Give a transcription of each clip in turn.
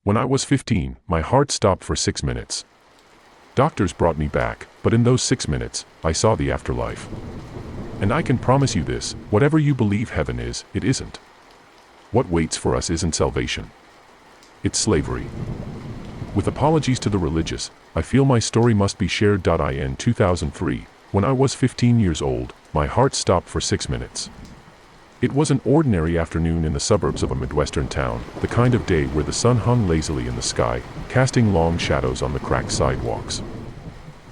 When I was 15, my heart stopped for 6 minutes. Doctors brought me back, but in those 6 minutes, I saw the afterlife. And I can promise you this, whatever you believe heaven is, it isn't. What waits for us isn't salvation. It's slavery. With apologies to the religious, I feel my story must be shared. In 2003, when I was 15 years old, my heart stopped for 6 minutes. It was an ordinary afternoon in the suburbs of a Midwestern town, the kind of day where the sun hung lazily in the sky, casting long shadows on the cracked sidewalks.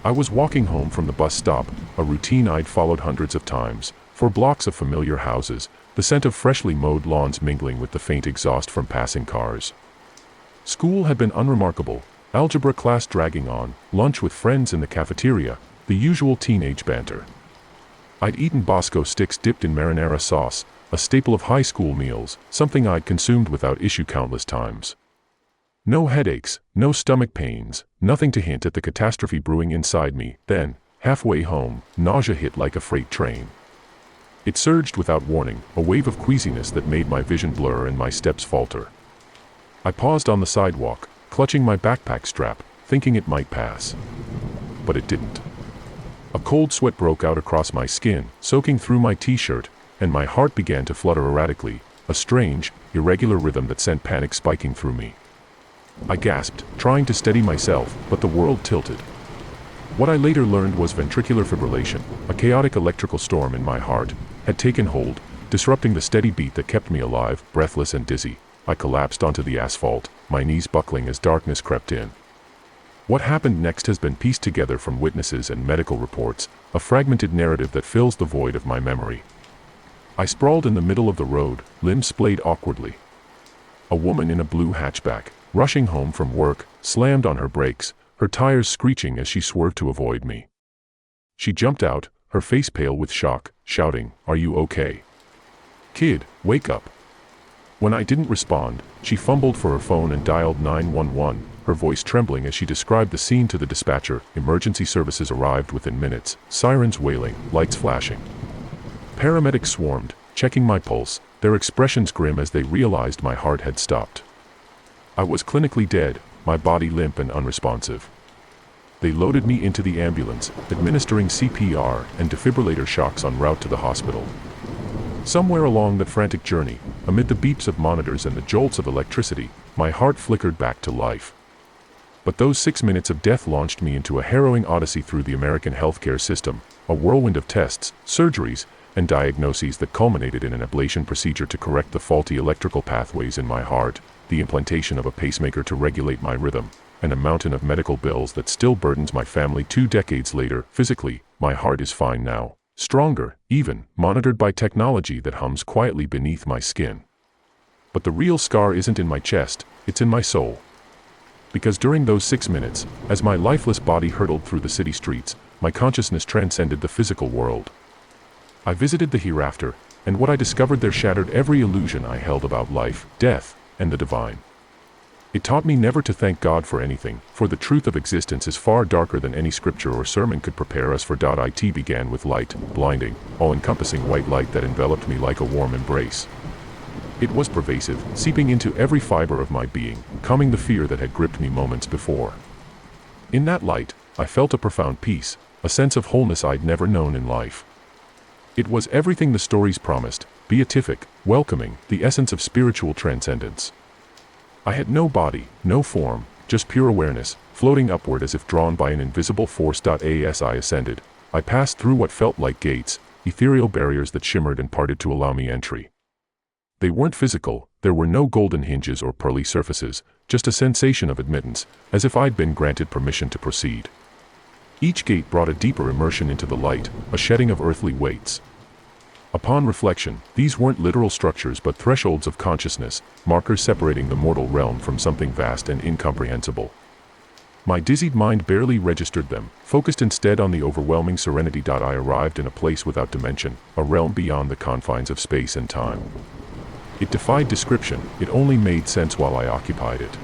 I was walking home from the bus stop, a routine I'd followed hundreds of times, 4 blocks of familiar houses, the scent of freshly mowed lawns mingling with the faint exhaust from passing cars. School had been unremarkable, algebra class dragging on, lunch with friends in the cafeteria, the usual teenage banter. I'd eaten Bosco sticks dipped in marinara sauce, a staple of high school meals, something I'd consumed without issue countless times. No headaches, no stomach pains, nothing to hint at the catastrophe brewing inside me. Then, halfway home, nausea hit like a freight train. It surged without warning, a wave of queasiness that made my vision blur and my steps falter. I paused on the sidewalk, clutching my backpack strap, thinking it might pass. But it didn't. A cold sweat broke out across my skin, soaking through my t-shirt, and my heart began to flutter erratically, a strange, irregular rhythm that sent panic spiking through me. I gasped, trying to steady myself, but the world tilted. What I later learned was ventricular fibrillation, a chaotic electrical storm in my heart, had taken hold, disrupting the steady beat that kept me alive. Breathless and dizzy, I collapsed onto the asphalt, my knees buckling as darkness crept in. What happened next has been pieced together from witnesses and medical reports, a fragmented narrative that fills the void of my memory. I sprawled in the middle of the road, limbs splayed awkwardly. A woman in a blue hatchback, rushing home from work, slammed on her brakes, her tires screeching as she swerved to avoid me. She jumped out, her face pale with shock, shouting, "Are you okay? Kid, wake up." When I didn't respond, she fumbled for her phone and dialed 911, her voice trembling as she described the scene to the dispatcher. Emergency services arrived within minutes, sirens wailing, lights flashing. Paramedics swarmed, checking my pulse, their expressions grim as they realized my heart had stopped. I was clinically dead, my body limp and unresponsive. They loaded me into the ambulance, administering CPR and defibrillator shocks en route to the hospital. Somewhere along that frantic journey, amid the beeps of monitors and the jolts of electricity, my heart flickered back to life. But those 6 minutes of death launched me into a harrowing odyssey through the American healthcare system, a whirlwind of tests, surgeries, and diagnoses that culminated in an ablation procedure to correct the faulty electrical pathways in my heart, the implantation of a pacemaker to regulate my rhythm, and a mountain of medical bills that still burdens my family 2 decades later. Physically, my heart is fine now, stronger, even, monitored by technology that hums quietly beneath my skin. But the real scar isn't in my chest, it's in my soul. Because during those 6 minutes, as my lifeless body hurtled through the city streets, my consciousness transcended the physical world. I visited the hereafter, and what I discovered there shattered every illusion I held about life, death, and the divine. It taught me never to thank God for anything, for the truth of existence is far darker than any scripture or sermon could prepare us for. It began with light, blinding, all-encompassing white light that enveloped me like a warm embrace. It was pervasive, seeping into every fiber of my being, calming the fear that had gripped me moments before. In that light, I felt a profound peace, a sense of wholeness I'd never known in life. It was everything the stories promised, beatific, welcoming, the essence of spiritual transcendence. I had no body, no form, just pure awareness, floating upward as if drawn by an invisible force. As I ascended, I passed through what felt like gates, ethereal barriers that shimmered and parted to allow me entry. They weren't physical, there were no golden hinges or pearly surfaces, just a sensation of admittance, as if I'd been granted permission to proceed. Each gate brought a deeper immersion into the light, a shedding of earthly weights. Upon reflection, these weren't literal structures but thresholds of consciousness, markers separating the mortal realm from something vast and incomprehensible. My dizzied mind barely registered them, focused instead on the overwhelming serenity. I arrived in a place without dimension, a realm beyond the confines of space and time. It defied description, it only made sense while I occupied it.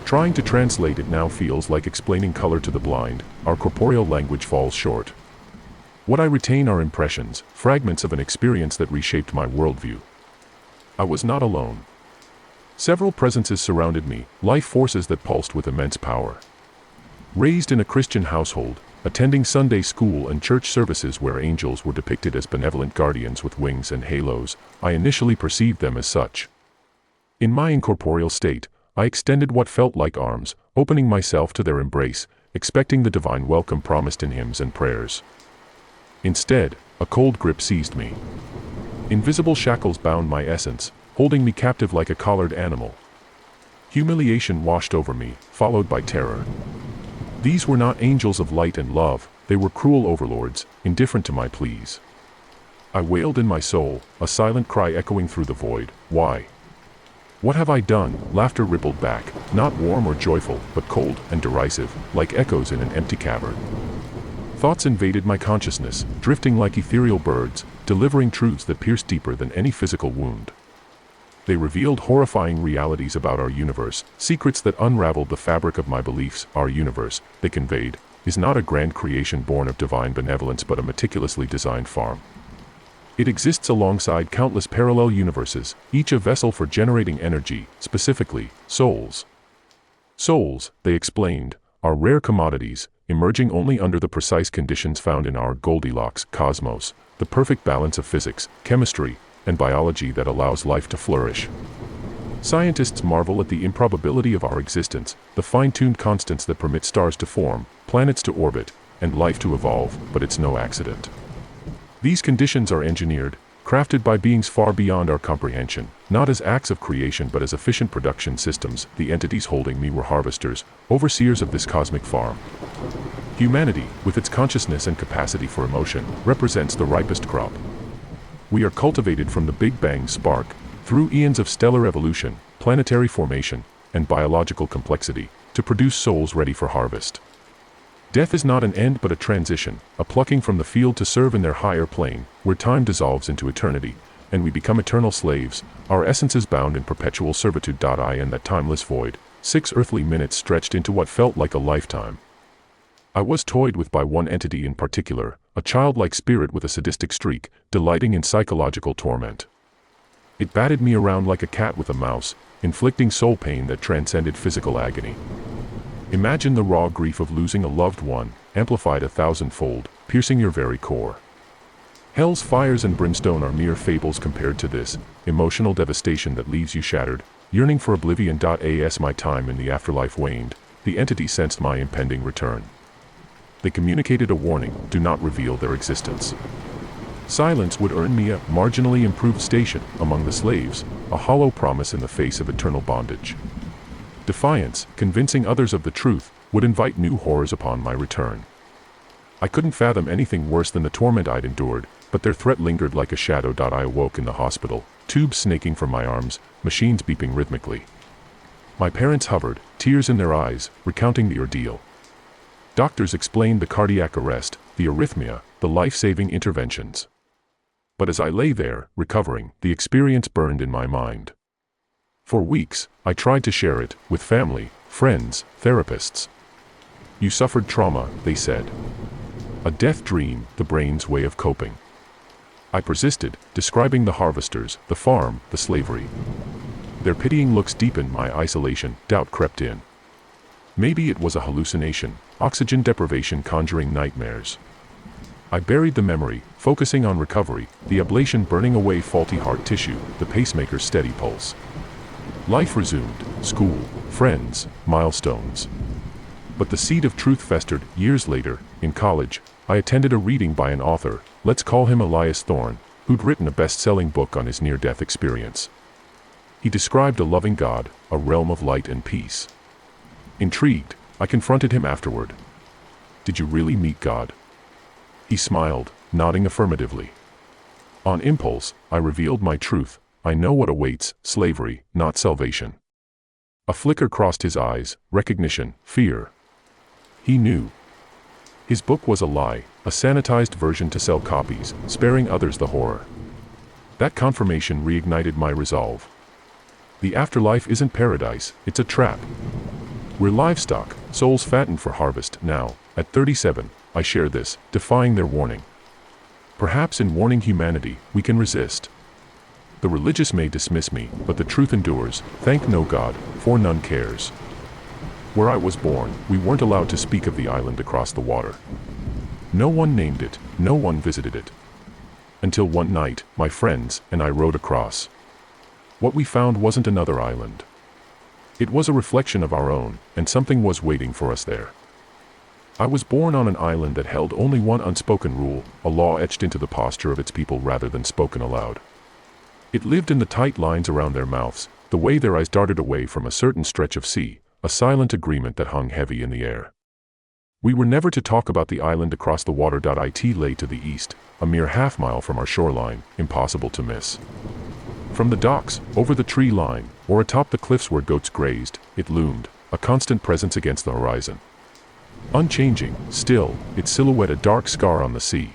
Trying to translate it now feels like explaining color to the blind, our corporeal language falls short. What I retain are impressions, fragments of an experience that reshaped my worldview. I was not alone. Several presences surrounded me, life forces that pulsed with immense power. Raised in a Christian household, attending Sunday school and church services where angels were depicted as benevolent guardians with wings and halos, I initially perceived them as such. In my incorporeal state, I extended what felt like arms, opening myself to their embrace, expecting the divine welcome promised in hymns and prayers. Instead, a cold grip seized me. Invisible shackles bound my essence, holding me captive like a collared animal. Humiliation washed over me, followed by terror. These were not angels of light and love, they were cruel overlords, indifferent to my pleas. I wailed in my soul, a silent cry echoing through the void, "Why? What have I done?" Laughter rippled back, not warm or joyful, but cold and derisive, like echoes in an empty cavern. Thoughts invaded my consciousness, drifting like ethereal birds, delivering truths that pierced deeper than any physical wound. They revealed horrifying realities about our universe, secrets that unraveled the fabric of my beliefs. Our universe, they conveyed, is not a grand creation born of divine benevolence but a meticulously designed farm. It exists alongside countless parallel universes, each a vessel for generating energy, specifically, souls. Souls, they explained, are rare commodities, emerging only under the precise conditions found in our Goldilocks cosmos, the perfect balance of physics, chemistry, and biology that allows life to flourish. Scientists marvel at the improbability of our existence, the fine-tuned constants that permit stars to form, planets to orbit, and life to evolve, but it's no accident. These conditions are engineered, crafted by beings far beyond our comprehension, not as acts of creation but as efficient production systems. The entities holding me were harvesters, overseers of this cosmic farm. Humanity, with its consciousness and capacity for emotion, represents the ripest crop. We are cultivated from the Big Bang spark, through eons of stellar evolution, planetary formation, and biological complexity, to produce souls ready for harvest. Death is not an end but a transition, a plucking from the field to serve in their higher plane, where time dissolves into eternity, and we become eternal slaves, our essences bound in perpetual servitude. I in that timeless void, 6 earthly minutes stretched into what felt like a lifetime. I was toyed with by one entity in particular, a childlike spirit with a sadistic streak, delighting in psychological torment. It batted me around like a cat with a mouse, inflicting soul pain that transcended physical agony. Imagine the raw grief of losing a loved one, amplified 1,000-fold, piercing your very core. Hell's fires and brimstone are mere fables compared to this emotional devastation that leaves you shattered, yearning for oblivion. As my time in the afterlife waned, the entity sensed my impending return. They communicated a warning: do not reveal their existence. Silence would earn me a marginally improved station among the slaves, a hollow promise in the face of eternal bondage. Defiance, convincing others of the truth, would invite new horrors upon my return. I couldn't fathom anything worse than the torment I'd endured, but their threat lingered like a shadow. I awoke in the hospital, tubes snaking from my arms, machines beeping rhythmically. My parents hovered, tears in their eyes, recounting the ordeal. Doctors explained the cardiac arrest, the arrhythmia, the life-saving interventions. But as I lay there, recovering, the experience burned in my mind. For weeks, I tried to share it, with family, friends, therapists. You suffered trauma, they said. A death dream, the brain's way of coping. I persisted, describing the harvesters, the farm, the slavery. Their pitying looks deepened my isolation. Doubt crept in. Maybe it was a hallucination, oxygen deprivation conjuring nightmares. I buried the memory, focusing on recovery, the ablation burning away faulty heart tissue, the pacemaker's steady pulse. Life resumed, school, friends, milestones. But the seed of truth festered. Years later, in college, I attended a reading by an author, let's call him Elias Thorne, who'd written a best-selling book on his near-death experience. He described a loving God, a realm of light and peace. Intrigued, I confronted him afterward. Did you really meet God? He smiled, nodding affirmatively. On impulse, I revealed my truth. I know what awaits, slavery, not salvation. A flicker crossed his eyes, recognition, fear. He knew. His book was a lie, a sanitized version to sell copies, sparing others the horror. That confirmation reignited my resolve. The afterlife isn't paradise, it's a trap. We're livestock, souls fattened for harvest. Now, at 37, I share this, defying their warning. Perhaps in warning humanity, we can resist. The religious may dismiss me, but the truth endures, thank no God, for none cares. Where I was born, we weren't allowed to speak of the island across the water. No one named it, no one visited it. Until one night, my friends and I rowed across. What we found wasn't another island. It was a reflection of our own, and something was waiting for us there. I was born on an island that held only one unspoken rule, a law etched into the posture of its people rather than spoken aloud. It lived in the tight lines around their mouths, the way their eyes darted away from a certain stretch of sea, a silent agreement that hung heavy in the air. We were never to talk about the island across the water. It lay to the east, a mere half-mile from our shoreline, impossible to miss. From the docks, over the tree line, or atop the cliffs where goats grazed, it loomed, a constant presence against the horizon. Unchanging, still, its silhouette a dark scar on the sea.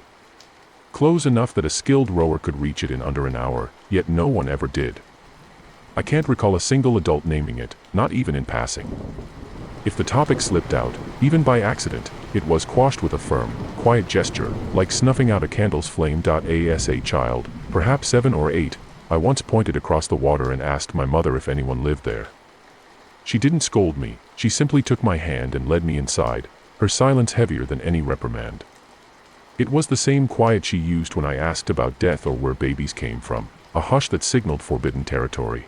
Close enough that a skilled rower could reach it in under an hour, yet no one ever did. I can't recall a single adult naming it, not even in passing. If the topic slipped out, even by accident, it was quashed with a firm, quiet gesture, like snuffing out a candle's flame. As a child, perhaps 7 or 8, I once pointed across the water and asked my mother if anyone lived there. She didn't scold me, she simply took my hand and led me inside, her silence heavier than any reprimand. It was the same quiet she used when I asked about death or where babies came from, a hush that signaled forbidden territory.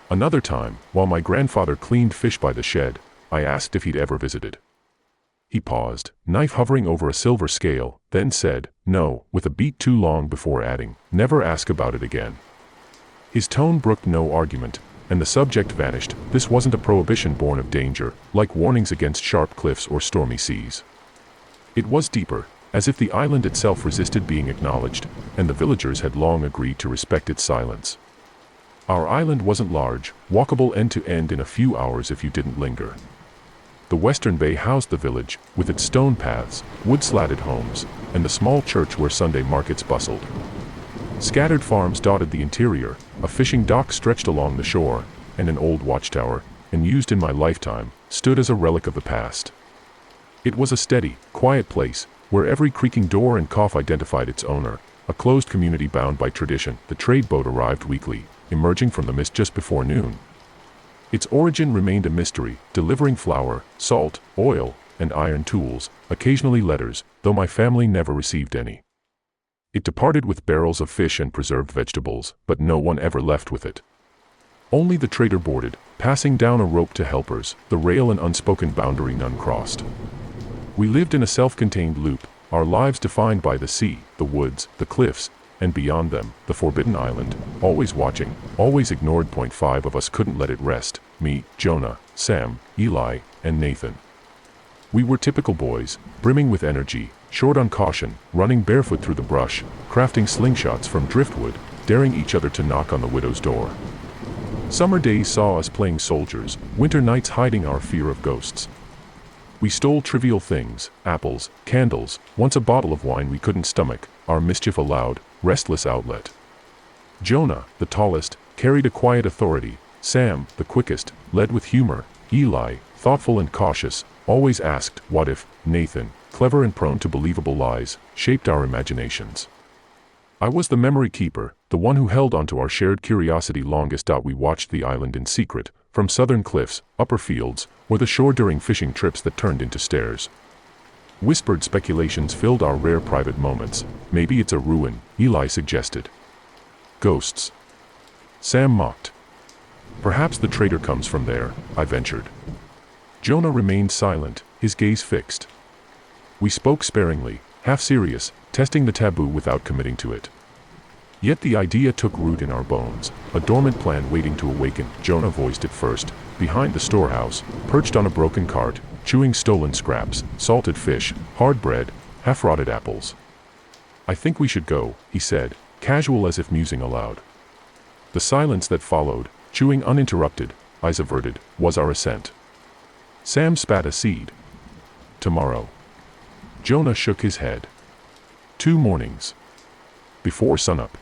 Another time, while my grandfather cleaned fish by the shed, I asked if he'd ever visited. He paused, knife hovering over a silver scale, then said, "No," with a beat too long before adding, "Never ask about it again." His tone brooked no argument, and the subject vanished. This wasn't a prohibition born of danger, like warnings against sharp cliffs or stormy seas. It was deeper, as if the island itself resisted being acknowledged, and the villagers had long agreed to respect its silence. Our island wasn't large, walkable end to end in a few hours if you didn't linger. The western bay housed the village, with its stone paths, wood-slatted homes, and the small church where Sunday markets bustled. Scattered farms dotted the interior, a fishing dock stretched along the shore, and an old watchtower, unused in my lifetime, stood as a relic of the past. It was a steady, quiet place, where every creaking door and cough identified its owner, a closed community bound by tradition. The trade boat arrived weekly, emerging from the mist just before noon. Its origin remained a mystery, delivering flour, salt, oil, and iron tools, occasionally letters, though my family never received any. It departed with barrels of fish and preserved vegetables, but no one ever left with it. Only the trader boarded, passing down a rope to helpers, the rail an unspoken boundary none crossed. We lived in a self-contained loop, our lives defined by the sea, the woods, the cliffs, and beyond them, the forbidden island, always watching, always ignored. 5 of us couldn't let it rest, me, Jonah, Sam, Eli, and Nathan. We were typical boys, brimming with energy, short on caution, running barefoot through the brush, crafting slingshots from driftwood, daring each other to knock on the widow's door. Summer days saw us playing soldiers, winter nights hiding our fear of ghosts. We stole trivial things, apples, candles, once a bottle of wine we couldn't stomach, our mischief a loud, restless outlet. Jonah, the tallest, carried a quiet authority. Sam, the quickest, led with humor. Eli, thoughtful and cautious, always asked, "What if?" Nathan, clever and prone to believable lies, shaped our imaginations. I was the memory keeper, the one who held onto our shared curiosity longest. We watched the island in secret, from southern cliffs, upper fields, or the shore during fishing trips that turned into stares. Whispered speculations filled our rare private moments. "Maybe it's a ruin," Eli suggested. "Ghosts," Sam mocked. "Perhaps the trader comes from there," I ventured. Jonah remained silent, his gaze fixed. We spoke sparingly, half serious, testing the taboo without committing to it. Yet the idea took root in our bones, a dormant plan waiting to awaken. Jonah voiced it first, behind the storehouse, perched on a broken cart, chewing stolen scraps, salted fish, hard bread, half-rotted apples. "I think we should go," he said, casual as if musing aloud. The silence that followed, chewing uninterrupted, eyes averted, was our assent. Sam spat a seed. "Tomorrow." Jonah shook his head. 2 mornings. Before sunup.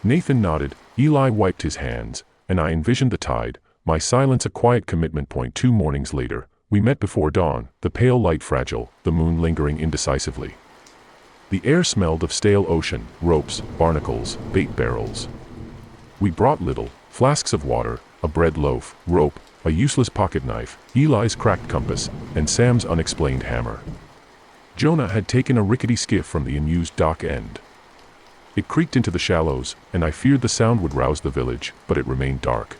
Nathan nodded, Eli wiped his hands, and I envisioned the tide, my silence a quiet commitment. 2 mornings later, we met before dawn, the pale light fragile, the moon lingering indecisively. The air smelled of stale ocean, ropes, barnacles, bait barrels. We brought little, flasks of water, a bread loaf, rope, a useless pocket knife, Eli's cracked compass, and Sam's unexplained hammer. Jonah had taken a rickety skiff from the unused dock end. It creaked into the shallows, and I feared the sound would rouse the village, but it remained dark.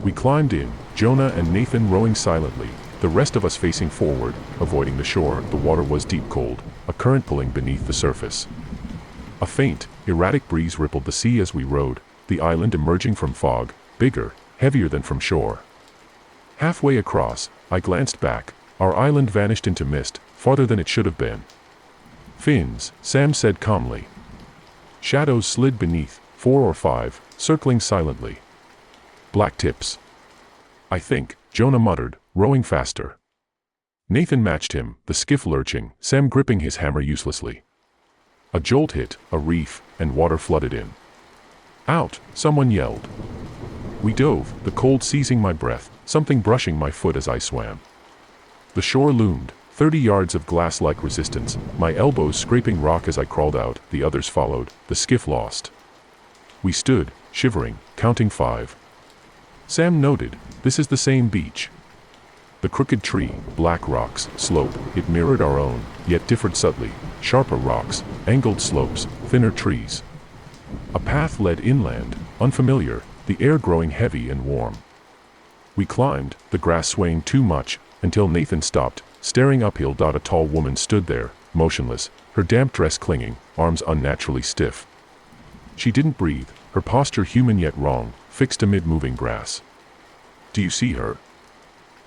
We climbed in, Jonah and Nathan rowing silently, the rest of us facing forward, avoiding the shore. The water was deep cold, a current pulling beneath the surface. A faint, erratic breeze rippled the sea as we rowed, the island emerging from fog, bigger, heavier than from shore. Halfway across, I glanced back. Our island vanished into mist, farther than it should have been. "Fins," Sam said calmly. Shadows slid beneath, 4 or 5, circling silently. "Black tips." "I think," Jonah muttered, rowing faster. Nathan matched him, the skiff lurching, Sam gripping his hammer uselessly. A jolt hit, a reef, and water flooded in. "Out!" someone yelled. We dove, the cold seizing my breath, something brushing my foot as I swam. The shore loomed, 30 yards of glass-like resistance, my elbows scraping rock as I crawled out. The others followed, the skiff lost. We stood, shivering, counting 5. Sam noted, "This is the same beach." The crooked tree, black rocks, slope, it mirrored our own, yet differed subtly, sharper rocks, angled slopes, thinner trees. A path led inland, unfamiliar, the air growing heavy and warm. We climbed, the grass swaying too much, until Nathan stopped, staring uphill. A tall woman stood there, motionless, her damp dress clinging, arms unnaturally stiff. She didn't breathe, her posture human yet wrong, fixed amid moving grass. "Do you see her?"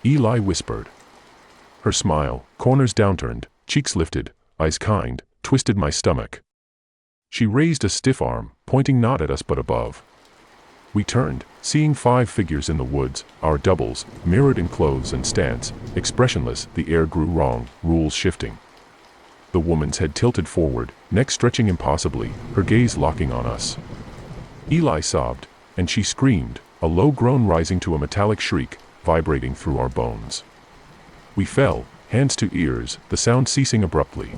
Eli whispered. Her smile, corners downturned, cheeks lifted, eyes kind, twisted my stomach. She raised a stiff arm, pointing not at us but above. We turned, seeing 5 figures in the woods, our doubles, mirrored in clothes and stance, expressionless. The air grew wrong, rules shifting. The woman's head tilted forward, neck stretching impossibly, her gaze locking on us. Eli sobbed, and she screamed, a low groan rising to a metallic shriek, vibrating through our bones. We fell, hands to ears, the sound ceasing abruptly.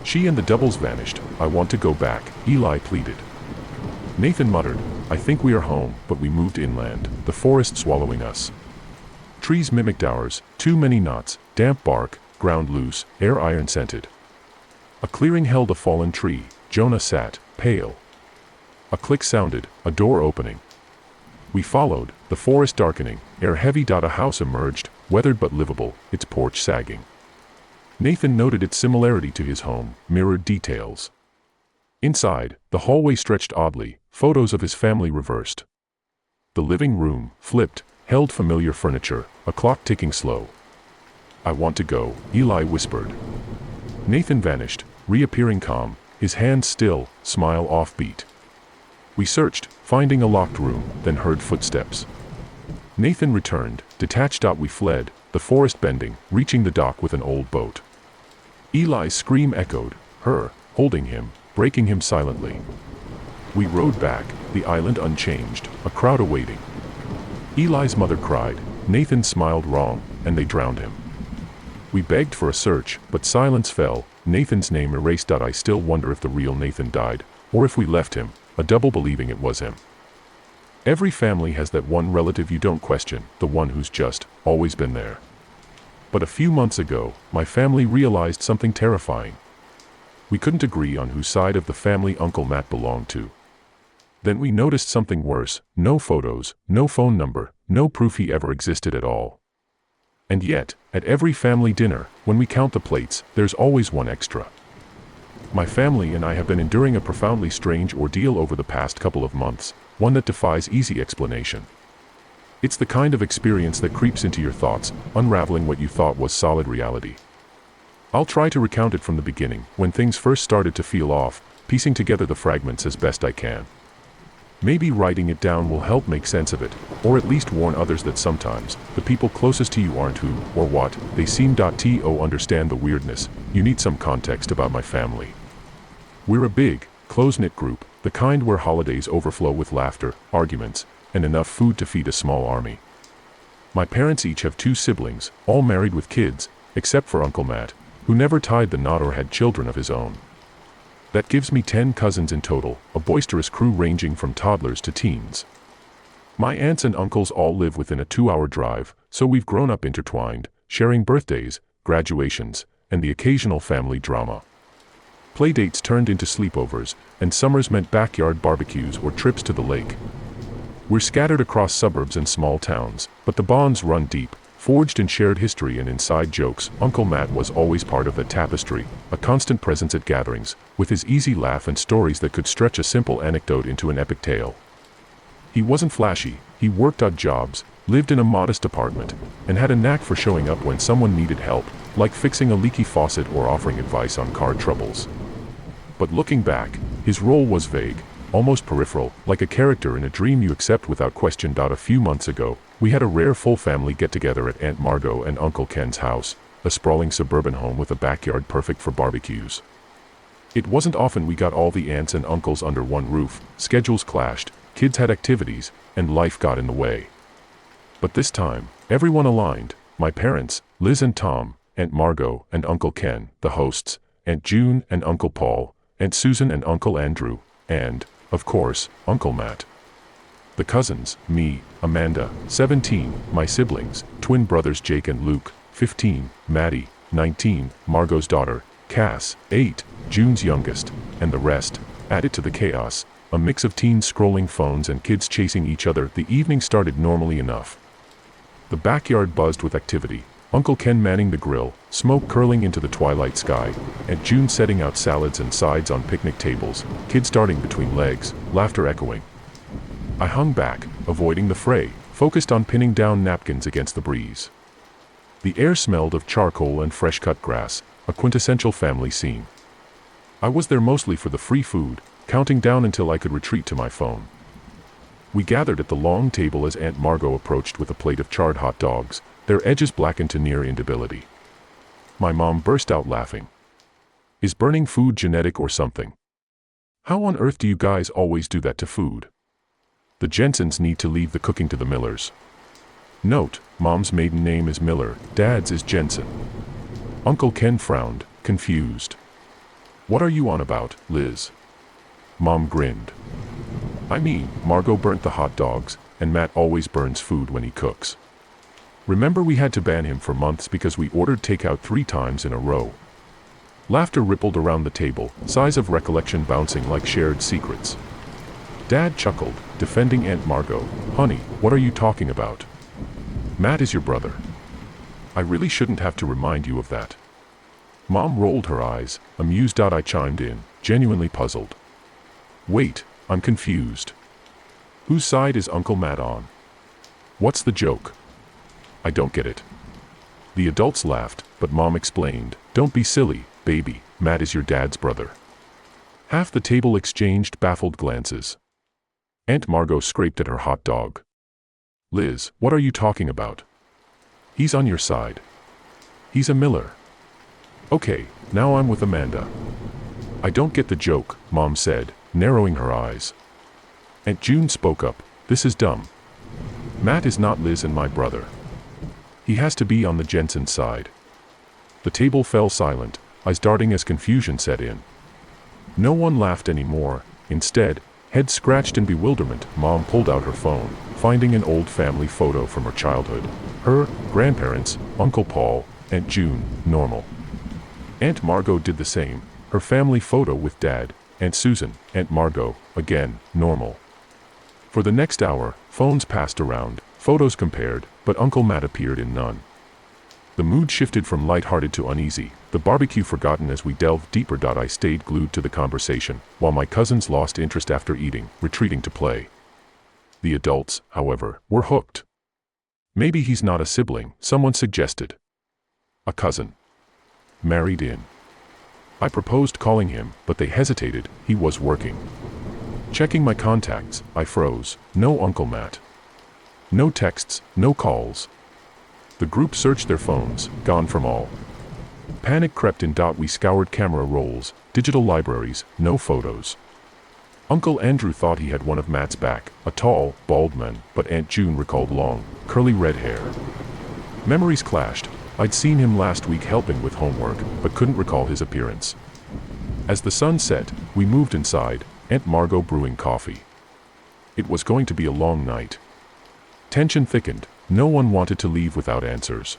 She and the doubles vanished. "I want to go back," Eli pleaded. Nathan muttered, "I think we are home," but we moved inland, the forest swallowing us. Trees mimicked ours, too many knots, damp bark, ground loose, air iron-scented. A clearing held a fallen tree. Jonah sat, pale. A click sounded, a door opening. We followed, the forest darkening, air heavy. A house emerged, weathered but livable, its porch sagging. Nathan noted its similarity to his home, mirrored details. Inside, the hallway stretched oddly, photos of his family reversed. The living room, flipped, held familiar furniture, a clock ticking slow. "I want to go," Eli whispered. Nathan vanished, reappearing calm, his hands still, smile offbeat. We searched, finding a locked room, then heard footsteps. Nathan returned, detached. We fled, the forest bending, reaching the dock with an old boat. Eli's scream echoed, her, holding him, breaking him silently. We rowed back, the island unchanged, a crowd awaiting. Eli's mother cried, Nathan smiled wrong, and they drowned him. We begged for a search, but silence fell, Nathan's name erased. I still wonder if the real Nathan died, or if we left him, a double believing it was him. Every family has that one relative you don't question, the one who's just always been there. But a few months ago, my family realized something terrifying. We couldn't agree on whose side of the family Uncle Matt belonged to. Then we noticed something worse, no photos, no phone number, no proof he ever existed at all. And yet, at every family dinner, when we count the plates, there's always one extra. My family and I have been enduring a profoundly strange ordeal over the past couple of months, one that defies easy explanation. It's the kind of experience that creeps into your thoughts, unraveling what you thought was solid reality. I'll try to recount it from the beginning, when things first started to feel off, piecing together the fragments as best I can. Maybe writing it down will help make sense of it, or at least warn others that sometimes, the people closest to you aren't who, or what, they seem. To understand the weirdness, you need some context about my family. We're a big, close-knit group, the kind where holidays overflow with laughter, arguments, and enough food to feed a small army. My parents each have 2 siblings, all married with kids, except for Uncle Matt, who never tied the knot or had children of his own. That gives me 10 cousins in total, a boisterous crew ranging from toddlers to teens. My aunts and uncles all live within a 2-hour drive, so we've grown up intertwined, sharing birthdays, graduations, and the occasional family drama. Playdates turned into sleepovers, and summers meant backyard barbecues or trips to the lake. We're scattered across suburbs and small towns, but the bonds run deep, forged in shared history and inside jokes. Uncle Matt was always part of the tapestry, a constant presence at gatherings, with his easy laugh and stories that could stretch a simple anecdote into an epic tale. He wasn't flashy, he worked odd jobs, lived in a modest apartment, and had a knack for showing up when someone needed help, like fixing a leaky faucet or offering advice on car troubles. But looking back, his role was vague, almost peripheral, like a character in a dream you accept without question. A few months ago, we had a rare full family get-together at Aunt Margot and Uncle Ken's house, a sprawling suburban home with a backyard perfect for barbecues. It wasn't often we got all the aunts and uncles under one roof. Schedules clashed, kids had activities, and life got in the way. But this time, everyone aligned: my parents, Liz and Tom, Aunt Margot and Uncle Ken, the hosts, Aunt June and Uncle Paul, Aunt Susan and Uncle Andrew, and, of course, Uncle Matt. The cousins, me, Amanda, 17, my siblings, twin brothers Jake and Luke, 15, Maddie, 19, Margot's daughter, Cass, 8, June's youngest, and the rest, added to the chaos, a mix of teens scrolling phones and kids chasing each other. The evening started normally enough. The backyard buzzed with activity, Uncle Ken manning the grill, smoke curling into the twilight sky, Aunt June setting out salads and sides on picnic tables, kids darting between legs, laughter echoing. I hung back, avoiding the fray, focused on pinning down napkins against the breeze. The air smelled of charcoal and fresh-cut grass, a quintessential family scene. I was there mostly for the free food, counting down until I could retreat to my phone. We gathered at the long table as Aunt Margot approached with a plate of charred hot dogs, their edges blackened to near inedibility. My mom burst out laughing. Is burning food genetic or something? How on earth do you guys always do that to food? The Jensens need to leave the cooking to the Millers. Note, Mom's maiden name is Miller, Dad's is Jensen. Uncle Ken frowned, confused. What are you on about, Liz? Mom grinned. I mean, Margot burnt the hot dogs, and Matt always burns food when he cooks. Remember, we had to ban him for months because we ordered takeout 3 times in a row. Laughter rippled around the table, sighs of recollection bouncing like shared secrets. Dad chuckled, defending Aunt Margot. Honey, what are you talking about? Matt is your brother. I really shouldn't have to remind you of that. Mom rolled her eyes, amused. I chimed in, genuinely puzzled. Wait, I'm confused. Whose side is Uncle Matt on? What's the joke? I don't get it. The adults laughed, but Mom explained, don't be silly, baby, Matt is your dad's brother. Half the table exchanged baffled glances. Aunt Margot scraped at her hot dog. Liz, what are you talking about? He's on your side. He's a Miller. Okay, now I'm with Amanda. I don't get the joke, Mom said, narrowing her eyes. Aunt June spoke up, this is dumb. Matt is not Liz and my brother. He has to be on the Jensen side. The table fell silent, eyes darting as confusion set in. No one laughed anymore. Instead, head scratched in bewilderment, Mom pulled out her phone, finding an old family photo from her childhood. Her, grandparents, Uncle Paul, Aunt June, normal. Aunt Margot did the same, her family photo with Dad, Aunt Susan, Aunt Margot, again, normal. For the next hour, phones passed around, photos compared, but Uncle Matt appeared in none. The mood shifted from light-hearted to uneasy, the barbecue forgotten as we delved deeper. I stayed glued to the conversation, while my cousins lost interest after eating, retreating to play. The adults, however, were hooked. Maybe he's not a sibling, someone suggested. A cousin. Married in. I proposed calling him, but they hesitated, he was working. Checking my contacts, I froze, no Uncle Matt. No texts, no calls. The group searched their phones, gone from all. Panic crept in. We scoured camera rolls, digital libraries, no photos. Uncle Andrew thought he had one of Matt's back, a tall, bald man, but Aunt June recalled long, curly red hair. Memories clashed. I'd seen him last week helping with homework, but couldn't recall his appearance. As the sun set, we moved inside, Aunt Margot brewing coffee. It was going to be a long night. Tension thickened. No one wanted to leave without answers.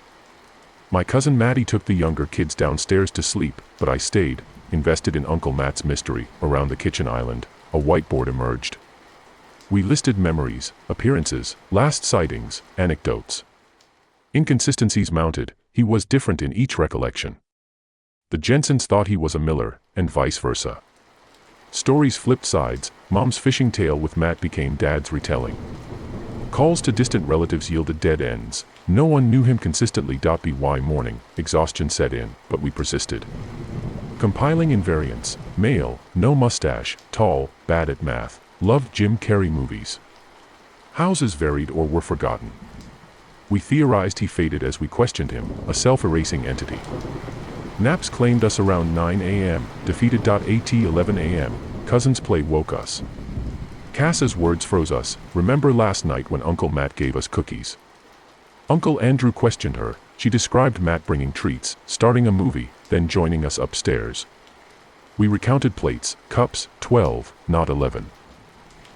My cousin Maddie took the younger kids downstairs to sleep, but I stayed, invested in Uncle Matt's mystery. Around the kitchen island, a whiteboard emerged. We listed memories, appearances, last sightings, anecdotes. Inconsistencies mounted. He was different in each recollection. The Jensens thought he was a Miller, and vice versa. Stories flipped sides. Mom's fishing tale with Matt became Dad's retelling. Calls to distant relatives yielded dead ends. No one knew him consistently. By morning, exhaustion set in, but we persisted. Compiling invariants: male, no mustache, tall, bad at math, loved Jim Carrey movies. Houses varied or were forgotten. We theorized he faded as we questioned him, a self-erasing entity. Naps claimed us around 9 a.m., defeated. At 11 a.m., cousin's play woke us. Cass's words froze us. Remember last night when Uncle Matt gave us cookies? Uncle Andrew questioned her. She described Matt bringing treats, starting a movie, then joining us upstairs. We recounted plates, cups, 12, not 11.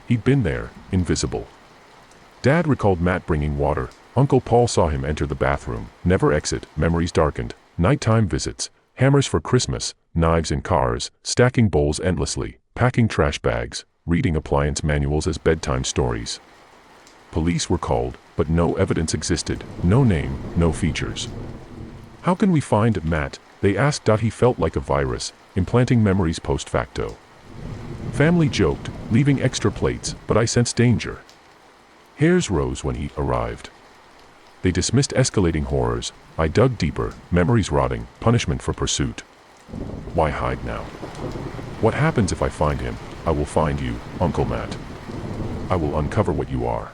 He'd been there, invisible. Dad recalled Matt bringing water. Uncle Paul saw him enter the bathroom, never exit. Memories darkened. Nighttime visits, hammers for Christmas, knives in cars, stacking bowls endlessly, packing trash bags, reading appliance manuals as bedtime stories. Police were called, but no evidence existed, no name, no features. How can we find Matt? They asked. He felt like a virus, implanting memories post facto. Family joked, leaving extra plates, but I sensed danger. Hairs rose when he arrived. They dismissed escalating horrors. I dug deeper, memories rotting, punishment for pursuit. Why hide now? What happens if I find him? I will find you, Uncle Matt. I will uncover what you are.